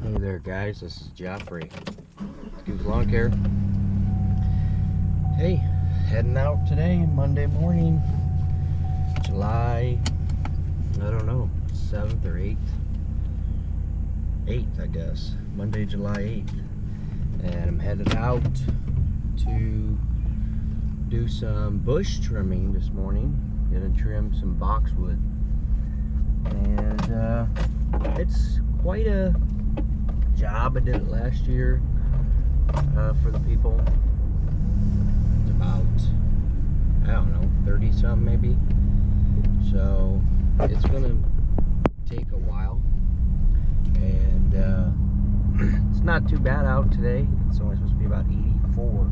Hey there guys, this is Joffrey, Scoop's Lawn Care. Hey, heading out today, Monday morning, July, I don't know, 7th or 8th? 8th I guess, Monday, July 8th. And I'm headed out to do some bush trimming this morning. Gonna trim some boxwood. And it's quite a job. I did it last year for the people. It's about, I don't know, 30 some maybe. So it's gonna take a while, and it's not too bad out today. It's only supposed to be about 84,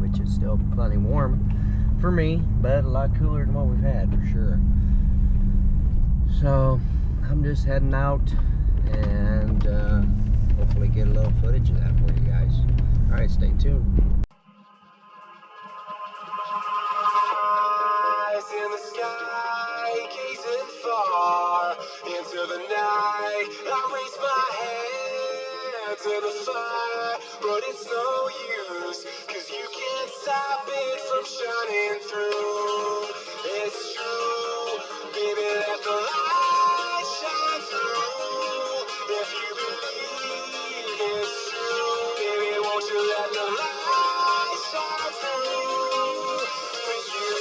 which is still plenty warm for me, but a lot cooler than what we've had for sure. So I'm just heading out and hopefully get a little footage of that for you guys. Alright, stay tuned. Eyes in the sky, gazing far into the night. I raise my hand to the fire, but it's no use, 'cause you can't stop it from shining through. It's true, baby, let the light shine through. If you believe it's true, baby, won't you let the light shine through for you.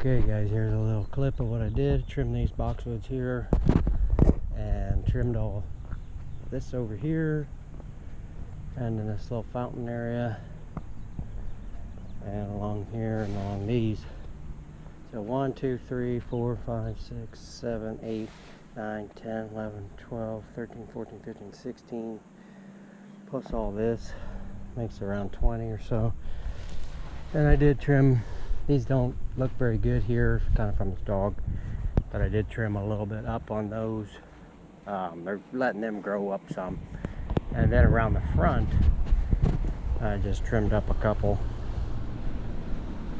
Okay guys, here's a little clip of what I did. Trimmed these boxwoods here and trimmed all this over here and in this little fountain area and along here and along these. So 1, 2, 3, 4, 5, 6, 7, 8, 9, 10, 11, 12, 13, 14, 15, 16 plus all this makes around 20 or so. And I did trim. These don't look very good here, kind of from this dog, but I did trim a little bit up on those. They're letting them grow up some. And then around the front, I just trimmed up a couple.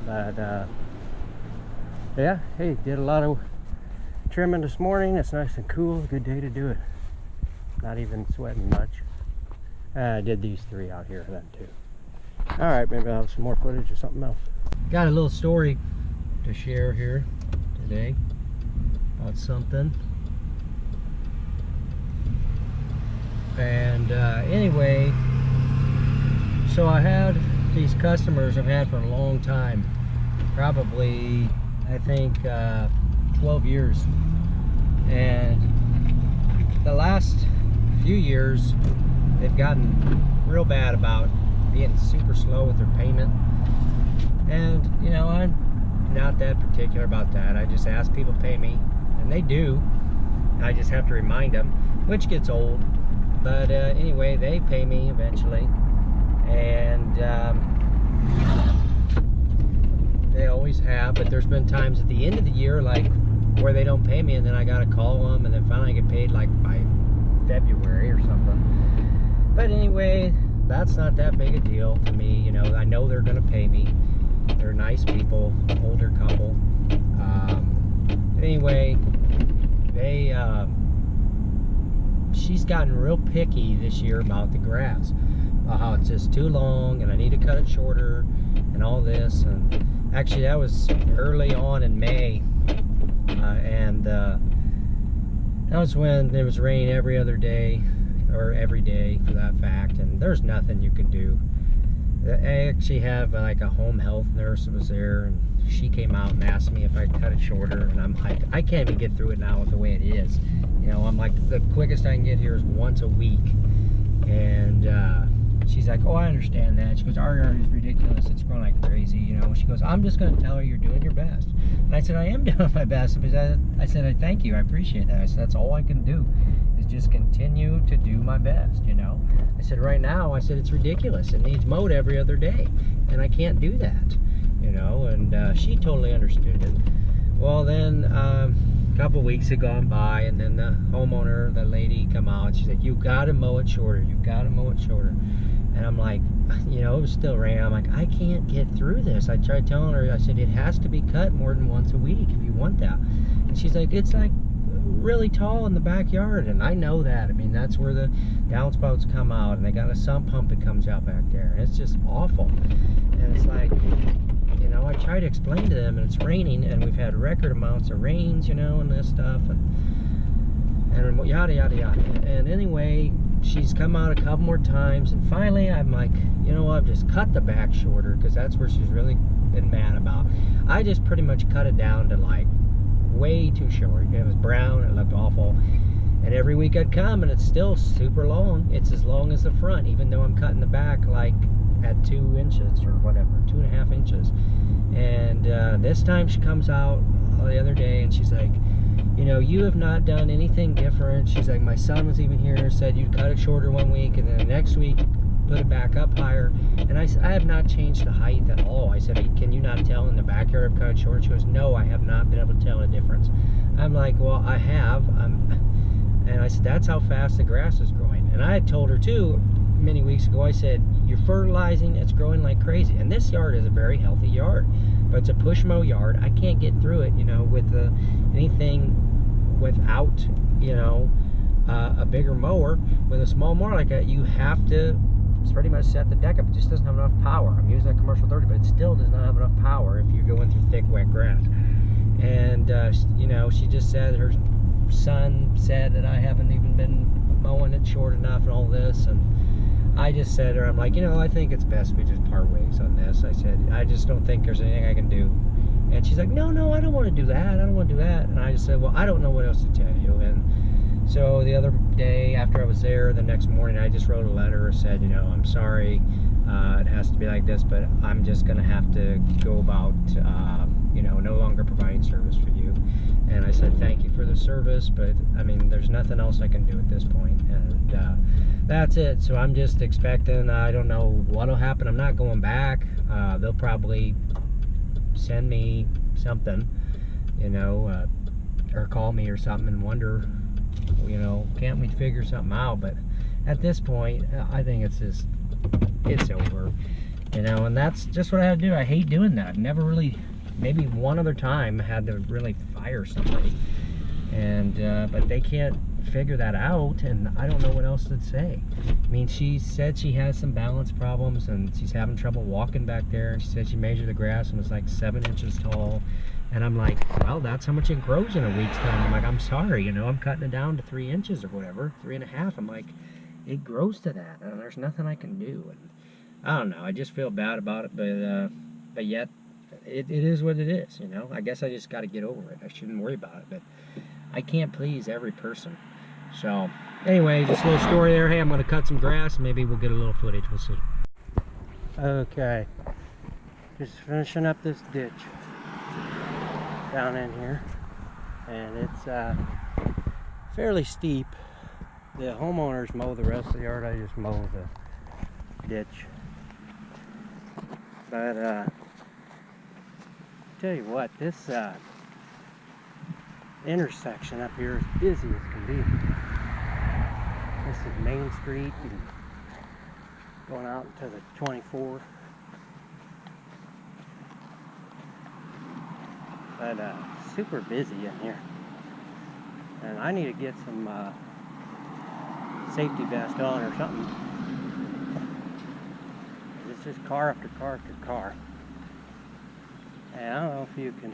But yeah, hey, did a lot of trimming this morning. It's nice and cool, good day to do it. Not even sweating much. I did these 3 out here then too. Alright, maybe I'll have some more footage or something else. Got a little story to share here today about something. And anyway, so I had these customers I've had for a long time, probably I think 12 years, and the last few years they've gotten real bad about being super slow with their payment. And you know, I'm not that particular about that. I just ask people to pay me, and they do. I just have to remind them, which gets old. But anyway, they pay me eventually, and they always have. But there's been times at the end of the year, like where they don't pay me, and then I gotta call them, and then finally I get paid like by February or something. But anyway, that's not that big a deal to me. You know, I know they're gonna pay me. They're nice people, older couple. Anyway, they she's gotten real picky this year about the grass, about how it's just too long and I need to cut it shorter and all this. And actually that was early on in May, and that was when there was rain every other day, or every day for that fact, and there's nothing you can do. I actually have like a home health nurse that was there, and she came out and asked me if I'd cut it shorter, and I'm like, I can't even get through it now with the way it is. You know, I'm like, the quickest I can get here is once a week. And she's like, oh, I understand that. She goes, our yard is ridiculous. It's growing like crazy, you know. She goes, I'm just going to tell her you're doing your best. And I said, I am doing my best. I said, I thank you. I appreciate that. I said, that's all I can do is just continue to do my best, you know. I said, right now, I said, it's ridiculous. It needs mowed every other day. And I can't do that, you know. And she totally understood it. Well, then a couple weeks had gone by, and then the homeowner, the lady, come out. She's like, you got to mow it shorter. You got to mow it shorter. And I'm like, you know, it was still raining. I'm like, I can't get through this. I tried telling her, I said, it has to be cut more than once a week if you want that. And she's like, it's like really tall in the backyard. And I know that. I mean, that's where the downspouts come out, and they got a sump pump that comes out back there. And it's just awful. And it's like, you know, I try to explain to them, and it's raining, and we've had record amounts of rains, you know, and this stuff, and yada, yada, yada. And anyway, she's come out a couple more times, and finally I'm like, you know what, I've just cut the back shorter, because that's where she's really been mad about. I just pretty much cut it down to like way too short. It was brown, it looked awful. And every week I'd come, and it's still super long. It's as long as the front, even though I'm cutting the back like at 2 inches or whatever, 2.5 inches. And this time she comes out the other day, and she's like, you know, you have not done anything different. She's like, my son was even here and said you'd cut it shorter one week, and then the next week put it back up higher. And I have not changed the height at all. I said, can you not tell in the backyard I've cut it short? She goes, no, I have not been able to tell a difference. I'm like, well, I have. And I said, that's how fast the grass is growing. And I had told her too many weeks ago, I said, you're fertilizing, it's growing like crazy. And this yard is a very healthy yard, but it's a push mow yard. I can't get through it, you know, with anything without, you know, a bigger mower. With a small mower like that, you have to pretty much set the deck up. It just doesn't have enough power. I'm using a commercial 30, but it still does not have enough power if you're going through thick, wet grass. And, you know, she just said her son said that I haven't even been mowing it short enough and all this. And I just said to her, I'm like, you know, I think it's best we just part ways on this. I said, I just don't think there's anything I can do. And she's like, no, I don't want to do that. I don't want to do that. And I just said, well, I don't know what else to tell you. And so the other day after I was there, the next morning, I just wrote a letter and said, you know, I'm sorry. It has to be like this, but I'm just going to have to go about, you know, no longer providing service for you. And I said, thank you for the service, but I mean, there's nothing else I can do at this point. And that's it. So I'm just expecting, I don't know what'll happen. I'm not going back. They'll probably send me something, you know, or call me or something and wonder, you know, can't we figure something out? But at this point, I think it's just, it's over, you know, and that's just what I had to do. I hate doing that. Never really, maybe one other time had to really fire somebody, and but they can't figure that out, and I don't know what else to say. I mean, she said she has some balance problems, and she's having trouble walking back there, and she said she measured the grass and it was like 7 inches tall. And I'm like, well, that's how much it grows in a week's time. I'm like, I'm sorry, you know, I'm cutting it down to 3 inches or whatever, 3.5. I'm like, it grows to that, and there's nothing I can do. And I don't know, I just feel bad about it, but yet it is what it is, you know. I guess I just got to get over it. I shouldn't worry about it, but I can't please every person. So anyway, just a little story there. Hey, I'm going to cut some grass. Maybe we'll get a little footage. We'll see. Okay, just finishing up this ditch down in here, and it's fairly steep. The homeowners mow the rest of the yard. I just mow the ditch. But tell you what, this intersection up here is busy as can be. This is Main Street and going out to the 24th. But super busy in here, and I need to get some safety vest on or something. It's just car after car after car, and I don't know if you can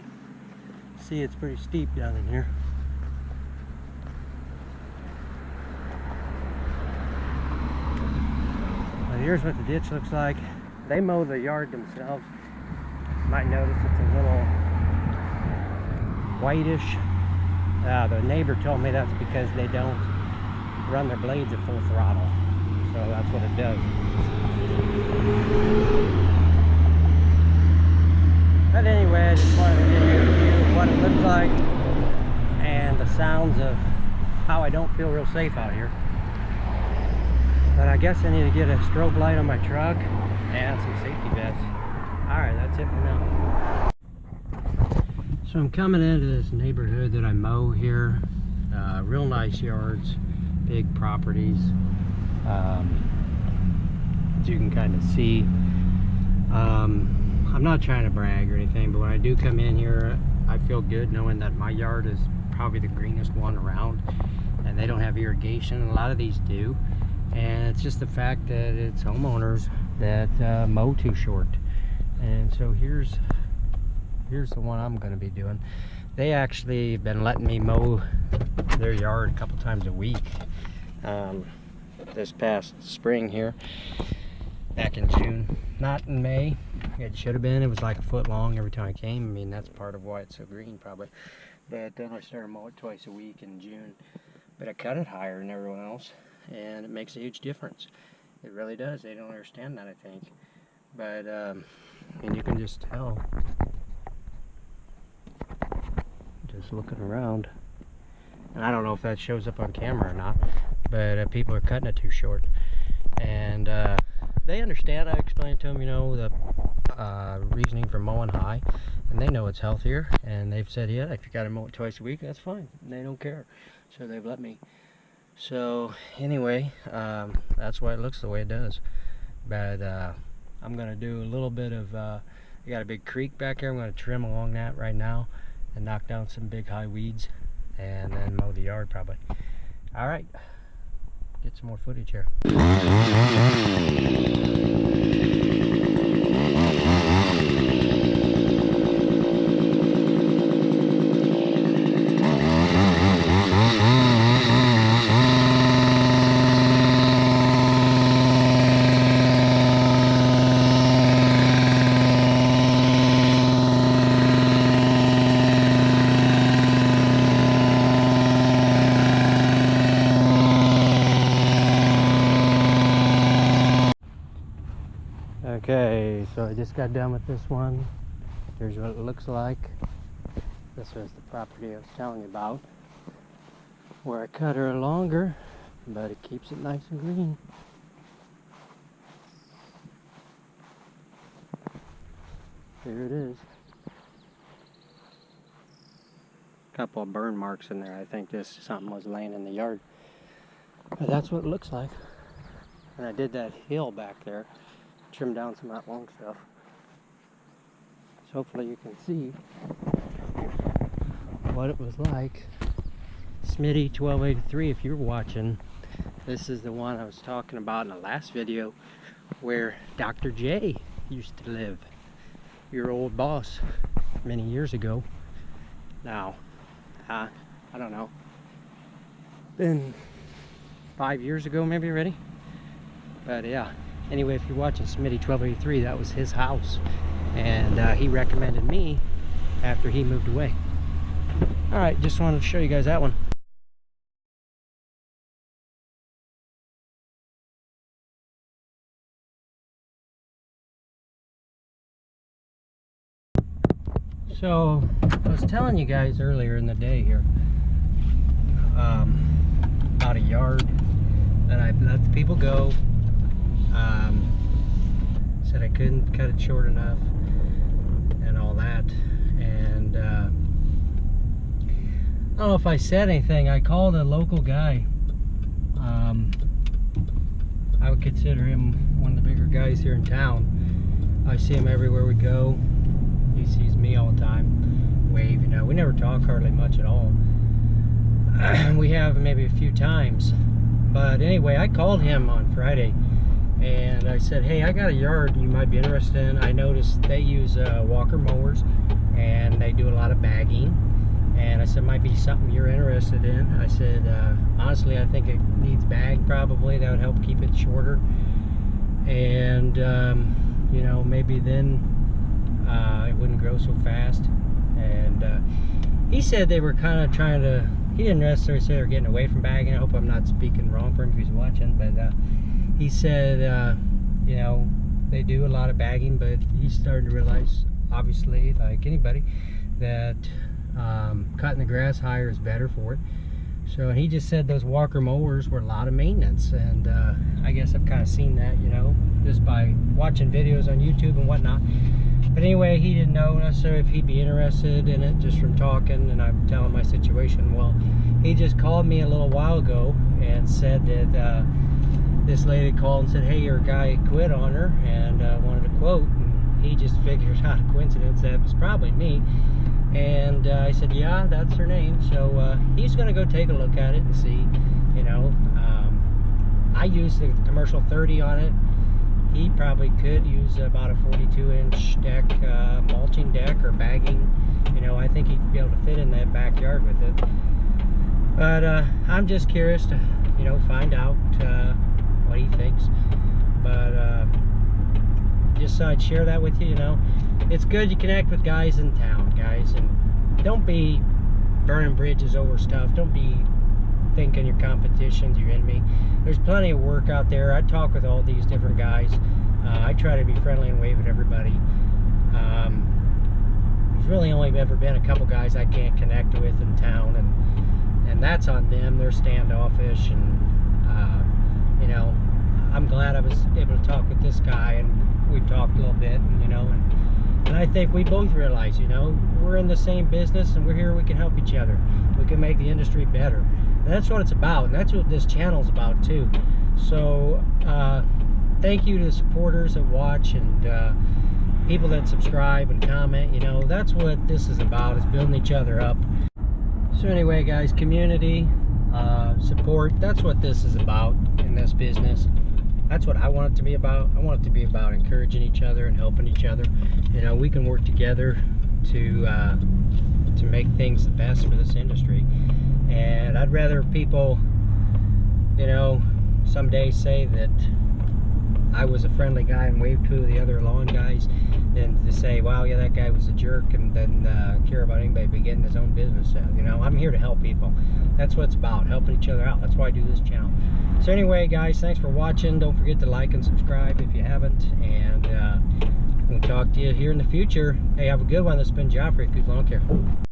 see, it's pretty steep down in here. But here's what the ditch looks like. They mow the yard themselves. You might notice it's a little whitish. The neighbor told me that's because they don't run their blades at full throttle, so that's what it does. But anyway, I just wanted to give you a view of what it looks like and the sounds of how I don't feel real safe out here. But I guess I need to get a strobe light on my truck and some safety vests. Alright, that's it for now. So I'm coming into this neighborhood that I mow here. Real nice yards, big properties. As you can kind of see. I'm not trying to brag or anything, but when I do come in here, I feel good knowing that my yard is probably the greenest one around, and they don't have irrigation, and a lot of these do. And it's just the fact that it's homeowners that mow too short. And so here's the one I'm going to be doing. They actually have been letting me mow their yard a couple times a week this past spring here, back in June, not in May. It should have been. It was like a foot long every time I came. I mean, that's part of why it's so green probably. But then I started mowing it twice a week in June, but I cut it higher than everyone else, and it makes a huge difference. It really does. They don't understand that, I think. But and you can just tell just looking around, and I don't know if that shows up on camera or not, but people are cutting it too short, and they understand. I explained to them, you know, the reasoning for mowing high, and they know it's healthier, and they've said, yeah, if you got to mow it twice a week, that's fine. And they don't care, so they've let me. So anyway, that's why it looks the way it does. But I'm gonna do a little bit of I got a big creek back here. I'm gonna trim along that right now and knock down some big high weeds, and then mow the yard probably. All right, get some more footage here. Okay, so I just got done with this one. Here's what it looks like. This was the property I was telling you about, where I cut her longer, but it keeps it nice and green. There it is. A couple of burn marks in there. I think something was laying in the yard. But that's what it looks like. And I did that hill back there. Trim down some of that long stuff. So hopefully you can see what it was like. Smitty 1283, if you're watching, this is the one I was talking about in the last video, where Dr. J used to live, your old boss, many years ago. Now, I don't know, been 5 years ago maybe already. But yeah, anyway, if you're watching Smitty 1283, that was his house, and he recommended me after he moved away. All right, just wanted to show you guys that one. So I was telling you guys earlier in the day here about a yard that I let the people go. Said I couldn't cut it short enough and all that, and I don't know if I said anything. I called a local guy. I would consider him one of the bigger guys here in town. I see him everywhere we go. He sees me all the time. Wave, you know. We never talk hardly much at all. We have maybe a few times. But anyway, I called him on Friday, and I said, hey, I got a yard you might be interested in. I noticed they use walker mowers, and they do a lot of bagging. And I said, might be something you're interested in. I said, honestly, I think it needs bagged probably. That would help keep it shorter. And, you know, maybe then it wouldn't grow so fast. And he said they were kind of trying to, he didn't necessarily say they're getting away from bagging. I hope I'm not speaking wrong for him if he's watching. But he said, you know, they do a lot of bagging, but he's starting to realize obviously, like anybody, that cutting the grass higher is better for it. So he just said those walker mowers were a lot of maintenance, and I guess I've kind of seen that, you know, just by watching videos on YouTube and whatnot. But anyway, he didn't know necessarily if he'd be interested in it just from talking, and I'm telling my situation. Well, he just called me a little while ago and said that this lady called and said, hey, your guy quit on her and wanted a quote. And he just figured out a coincidence that it was probably me. And I said, yeah, that's her name. So he's going to go take a look at it and see, you know. I used the commercial 30 on it. He probably could use about a 42-inch deck, mulching deck or bagging. You know, I think he'd be able to fit in that backyard with it. But I'm just curious to, you know, find out what he thinks. But just so I'd share that with you, you know. It's good you connect with guys in town, guys, and don't be burning bridges over stuff. Don't be thinking your competition's your enemy. There's plenty of work out there. I talk with all these different guys. I try to be friendly and wave at everybody. There's really only ever been a couple guys I can't connect with in town, and that's on them. They're standoffish, and you know, I'm glad I was able to talk with this guy, and we talked a little bit, and, you know, and I think we both realize, you know, we're in the same business, and we're here, we can help each other. We can make the industry better. And that's what it's about, and that's what this channel's about too. So thank you to the supporters that watch, and people that subscribe and comment. You know, that's what this is about, is building each other up. So anyway, guys, community support, that's what this is about in this business. That's what I want it to be about. I want it to be about encouraging each other and helping each other. You know, we can work together to make things the best for this industry. And I'd rather people, you know, someday say that I was a friendly guy and waved to the other lawn guys than to say, wow, yeah, that guy was a jerk, and then care about anybody but getting his own business out. You know, I'm here to help people. That's what it's about, helping each other out. That's why I do this channel. So anyway, guys, thanks for watching. Don't forget to like and subscribe if you haven't, and we'll talk to you here in the future. Hey, have a good one. This has been Joffrey, Lawn Care.